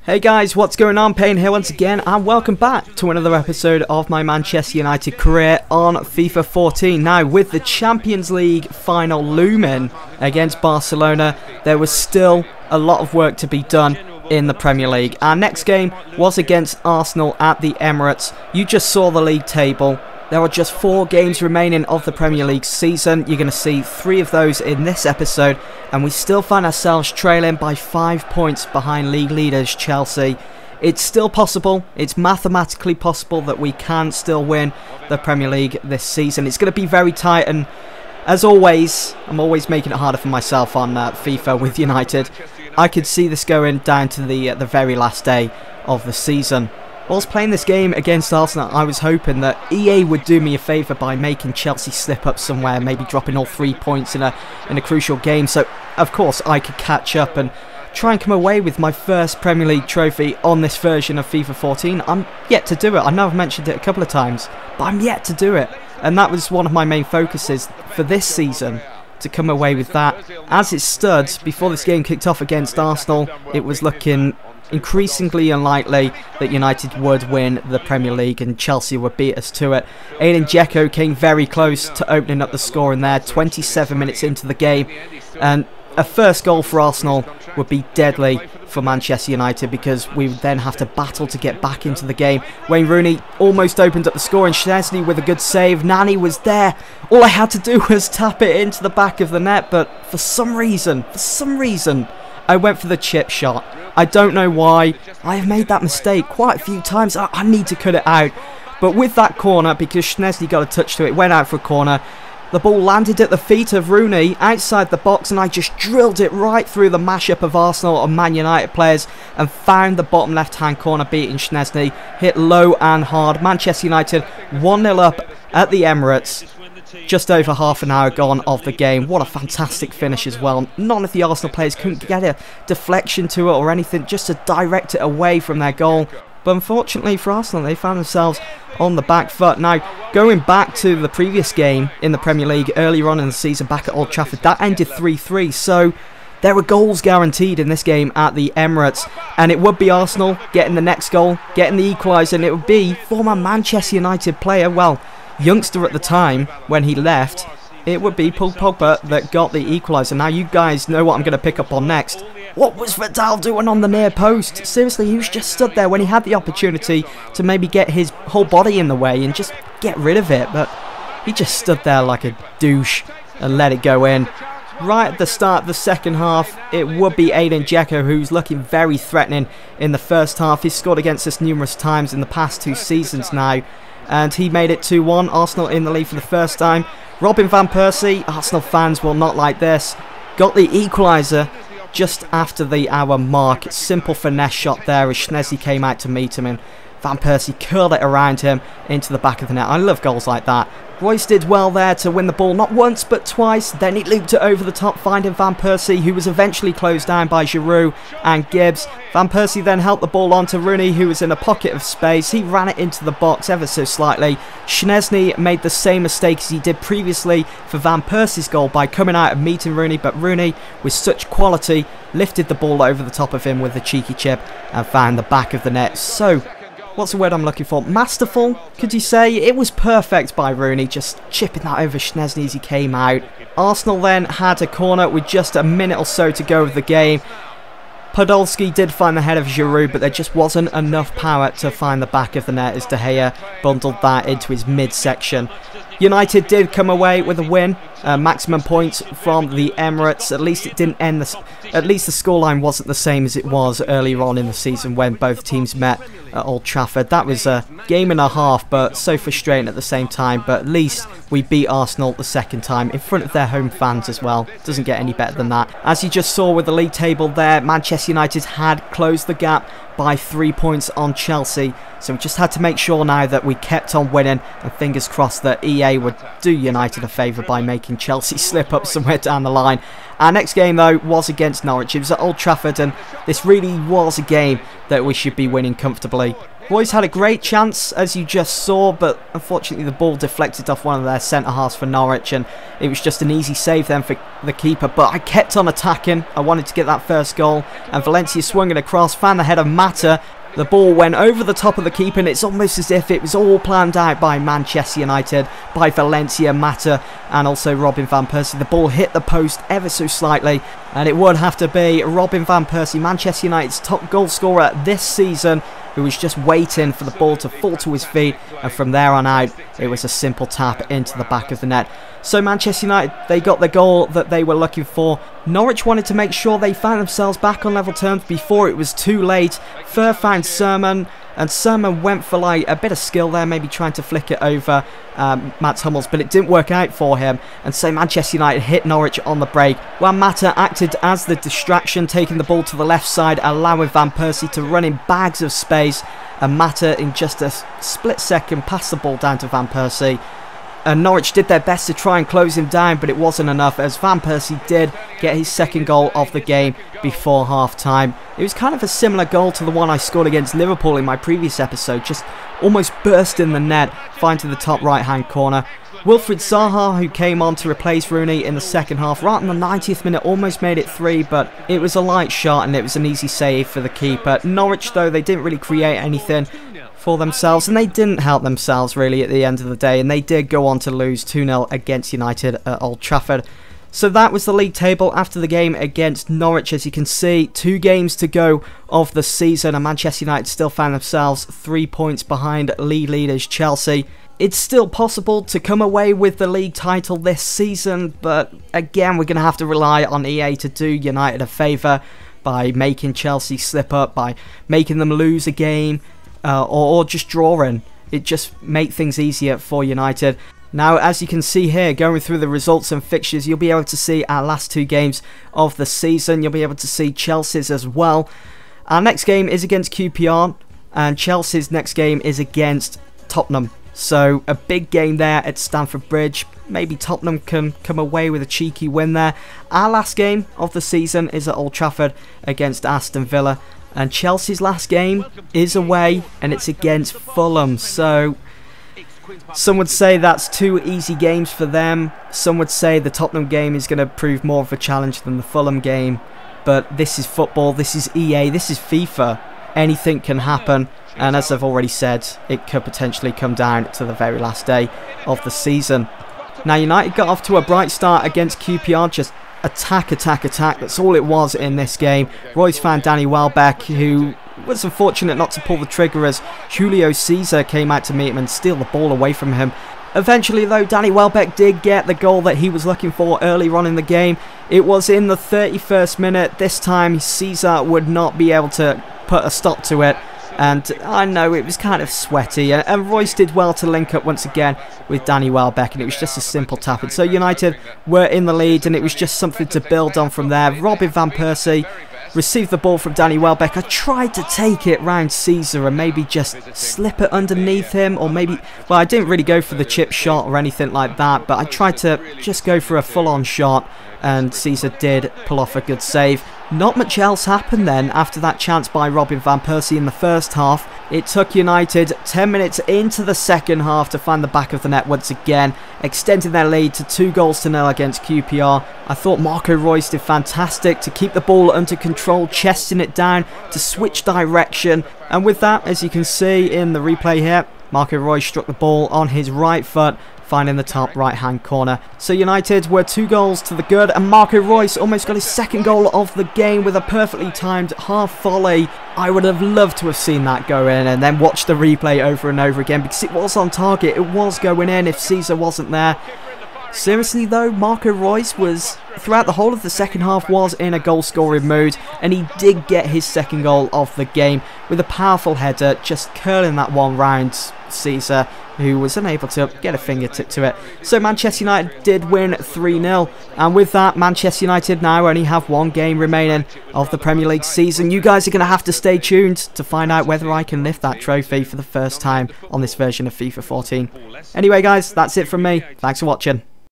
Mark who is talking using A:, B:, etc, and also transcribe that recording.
A: Hey guys, what's going on? Payne here once again, and welcome back to another episode of my Manchester United career on FIFA 14. Now, with the Champions League final looming against Barcelona, there was still a lot of work to be done in the Premier League. Our next game was against Arsenal at the Emirates. You just saw the league table. There are just 4 games remaining of the Premier League season. You're going to see 3 of those in this episode, and we still find ourselves trailing by 5 points behind league leaders Chelsea. It's still possible, it's mathematically possible that we can still win the Premier League this season. It's going to be very tight, and as always, I'm always making it harder for myself on FIFA with United. I could see this going down to the very last day of the season. Whilst playing this game against Arsenal, I was hoping that EA would do me a favour by making Chelsea slip up somewhere, maybe dropping all 3 points in a crucial game, so of course I could catch up and try and come away with my first Premier League trophy on this version of FIFA 14. I'm yet to do it. I know I've mentioned it a couple of times, but I'm yet to do it, and that was one of my main focuses for this season, to come away with that. As it stood, before this game kicked off against Arsenal, it was looking increasingly unlikely that United would win the Premier League and Chelsea would beat us to it. Edin Dzeko came very close to opening up the score in there, 27 minutes into the game, and a first goal for Arsenal would be deadly for Manchester United, because we would then have to battle to get back into the game. Wayne Rooney almost opened up the score, and Szczesny with a good save. Nani was there. All I had to do was tap it into the back of the net, but for some reason, I went for the chip shot. I don't know why. I have made that mistake quite a few times. I need to cut it out. But with that corner, because Szczesny got a touch to it, went out for a corner, the ball landed at the feet of Rooney outside the box, and I just drilled it right through the mashup of Arsenal and Man United players and found the bottom left-hand corner, beating Szczesny. Hit low and hard. Manchester United 1-0 up at the Emirates. Just over half an hour gone of the game. What a fantastic finish as well. None of the Arsenal players couldn't get a deflection to it or anything, just to direct it away from their goal. But unfortunately for Arsenal, they found themselves on the back foot. Now, going back to the previous game in the Premier League earlier on in the season back at Old Trafford, that ended 3-3. So there were goals guaranteed in this game at the Emirates, and it would be Arsenal getting the next goal, getting the equaliser, and it would be former Manchester United player, well, youngster at the time when he left, it would be Paul Pogba that got the equaliser. Now you guys know what I'm going to pick up on next. What was Vidal doing on the near post? Seriously, he was just stood there when he had the opportunity to maybe get his whole body in the way and just get rid of it, but he just stood there like a douche and let it go in. Right at the start of the second half, it would be Edin Dzeko who's looking very threatening in the first half. He's scored against us numerous times in the past 2 seasons now, and he made it 2-1, Arsenal in the lead for the first time. Robin van Persie, Arsenal fans will not like this, got the equaliser just after the hour mark. Simple finesse shot there as Szczesny came out to meet him, and Van Persie curled it around him into the back of the net. I love goals like that. Royce did well there to win the ball, not once but twice. Then he looped it over the top, finding Van Persie, who was eventually closed down by Giroud and Gibbs. Van Persie then helped the ball on to Rooney, who was in a pocket of space. He ran it into the box ever so slightly. Szczesny made the same mistake as he did previously for Van Persie's goal by coming out and meeting Rooney, but Rooney, with such quality, lifted the ball over the top of him with a cheeky chip and found the back of the net. So, what's the word I'm looking for? Masterful, could you say? It was perfect by Rooney, just chipping that over Szczesny as he came out. Arsenal then had a corner with just a minute or so to go of the game. Podolski did find the head of Giroud, but there just wasn't enough power to find the back of the net as De Gea bundled that into his midsection. United did come away with a win, maximum points from the Emirates. At least it didn't end. At least the scoreline wasn't the same as it was earlier on in the season when both teams met at Old Trafford. That was a game and a half, but so frustrating at the same time. But at least we beat Arsenal the second time in front of their home fans as well. Doesn't get any better than that. As you just saw with the league table there, Manchester United had closed the gap by 3 points on Chelsea. So we just had to make sure now that we kept on winning, and fingers crossed that EA EA would do United a favour by making Chelsea slip up somewhere down the line. Our next game though was against Norwich. It was at Old Trafford, and this really was a game that we should be winning comfortably. Royce had a great chance, as you just saw, but unfortunately the ball deflected off one of their centre-halves for Norwich, and it was just an easy save then for the keeper. But I kept on attacking. I wanted to get that first goal, and Valencia swung it across, found the head of Mata. The ball went over the top of the keeper, and it's almost as if it was all planned out by Manchester United, by Valencia, Mata, and also Robin van Persie. The ball hit the post ever so slightly, and it would have to be Robin van Persie, Manchester United's top goal scorer this season, who was just waiting for the ball to fall to his feet, and from there on out it was a simple tap into the back of the net. So Manchester United, they got the goal that they were looking for. Norwich wanted to make sure they found themselves back on level terms before it was too late. Fur found Sermon, and Sermon went for like a bit of skill there, maybe trying to flick it over Mats Hummels, but it didn't work out for him, and so Manchester United hit Norwich on the break, while Mata acted as the distraction, taking the ball to the left side, allowing Van Persie to run in bags of space, and Mata in just a split second passed the ball down to Van Persie. And Norwich did their best to try and close him down, but it wasn't enough, as Van Persie did get his second goal of the game before half-time. It was kind of a similar goal to the one I scored against Liverpool in my previous episode, just almost burst in the net, finding the top right-hand corner. Wilfried Zaha, who came on to replace Rooney in the second half, right in the 90th minute, almost made it 3, but it was a light shot and it was an easy save for the keeper. Norwich, though, they didn't really create anything for themselves, and they didn't help themselves really at the end of the day, and they did go on to lose 2-0 against United at Old Trafford. So that was the league table after the game against Norwich. As you can see, 2 games to go of the season, and Manchester United still found themselves 3 points behind league leaders Chelsea. It's still possible to come away with the league title this season, but again, we're going to have to rely on EA to do United a favour by making Chelsea slip up, by making them lose a game, or just drawing. It just make things easier for United. Now, as you can see here, going through the results and fixtures, you'll be able to see our last 2 games of the season. You'll be able to see Chelsea's as well. Our next game is against QPR, and Chelsea's next game is against Tottenham. So a big game there at Stamford Bridge. Maybe Tottenham can come away with a cheeky win there. Our last game of the season is at Old Trafford against Aston Villa. And Chelsea's last game is away, and it's against Fulham. So some would say that's 2 easy games for them. Some would say the Tottenham game is going to prove more of a challenge than the Fulham game. But this is football, this is EA, this is FIFA. Anything can happen. And as I've already said, it could potentially come down to the very last day of the season. Now, United got off to a bright start against QPR, just attack, attack, attack. That's all it was in this game. Royce found Danny Welbeck, who was unfortunate not to pull the trigger as Julio Cesar came out to meet him and steal the ball away from him. Eventually, though, Danny Welbeck did get the goal that he was looking for earlier on in the game. It was in the 31st minute. This time, Cesar would not be able to put a stop to it. And I know it was kind of sweaty, and Royce did well to link up once again with Danny Welbeck, and it was just a simple tap. And so United were in the lead, and it was just something to build on from there. Robin van Persie received the ball from Danny Welbeck. I tried to take it round Cesar and maybe just slip it underneath him, or maybe, well, I didn't really go for the chip shot or anything like that, but I tried to just go for a full-on shot, and Cesar did pull off a good save. Not much else happened then after that chance by Robin van Persie in the first half. It took United 10 minutes into the second half to find the back of the net once again, extending their lead to 2-0 against QPR. I thought Marco Reus did fantastic to keep the ball under control, chesting it down to switch direction. And with that, as you can see in the replay here, Marco Reus struck the ball on his right foot, finding the top right hand corner. So United were 2 goals to the good, and Marco Reus almost got his second goal of the game with a perfectly timed half volley. I would have loved to have seen that go in and then watch the replay over and over again, because it was on target, it was going in if Cesar wasn't there. Seriously though, Marco Reus was, throughout the whole of the second half, was in a goal scoring mood, and he did get his second goal of the game with a powerful header, just curling that one round Cesar, who was unable to get a fingertip to it. So Manchester United did win 3-0, and with that, Manchester United now only have one game remaining of the Premier League season. You guys are going to have to stay tuned to find out whether I can lift that trophy for the first time on this version of FIFA 14. Anyway guys, that's it from me. Thanks for watching.